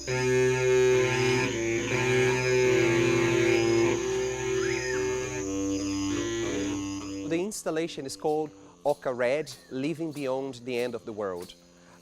The installation is called Oca Red, Living Beyond the End of the World.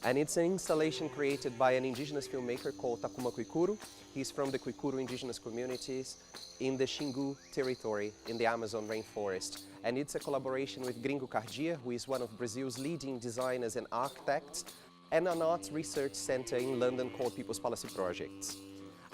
And it's an installation created by an indigenous filmmaker called Takuma Kwikuru. He's from the Kwikuru indigenous communities in the Xingu territory in the Amazon rainforest. And it's a collaboration with Gringo Cardia, who is one of Brazil's leading designers and architects, and an arts research center in London called People's Policy Projects.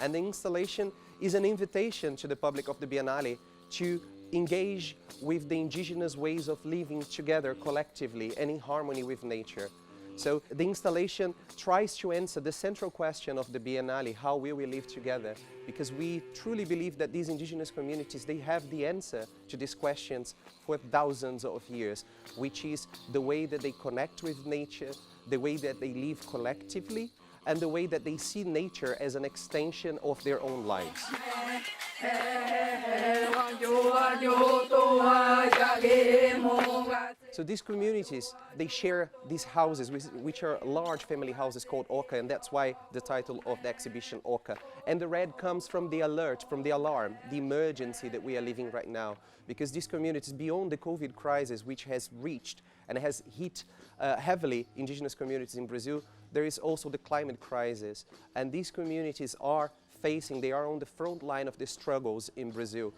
And the installation is an invitation to the public of the Biennale to engage with the indigenous ways of living together collectively and in harmony with nature. So the installation tries to answer the central question of the Biennale: how will we live together? Because we truly believe that these indigenous communities, they have the answer to these questions for thousands of years, which is the way that they connect with nature, the way that they live collectively, and the way that they see nature as an extension of their own lives. So these communities, they share these houses, which are large family houses called Oca, and that's why the title of the exhibition, Oca. And the red comes from the alert, from the alarm, the emergency that we are living right now. Because these communities, beyond the COVID crisis, which has reached and has hit heavily indigenous communities in Brazil, there is also the climate crisis. And these communities are they are on the front line of the struggles in Brazil.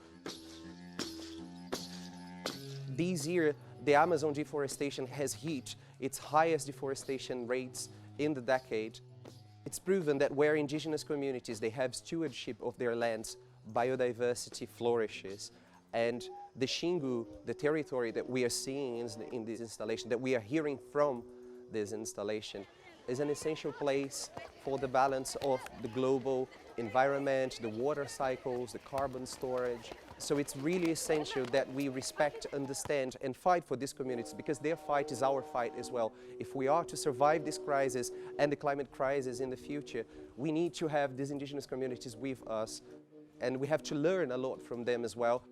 This year, the Amazon deforestation has hit its highest deforestation rates in the decade. It's proven that where indigenous communities, they have stewardship of their lands, biodiversity flourishes. And the Xingu, the territory that we are seeing in this installation, that we are hearing from this installation, is an essential place for the balance of the global environment, the water cycles, the carbon storage. So it's really essential that we respect, understand, and fight for these communities, because their fight is our fight as well. If we are to survive this crisis and the climate crisis in the future, we need to have these indigenous communities with us, and we have to learn a lot from them as well.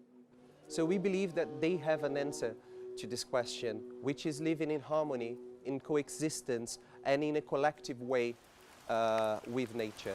So we believe that they have an answer to this question, which is living in harmony, in coexistence, and in a collective way with nature.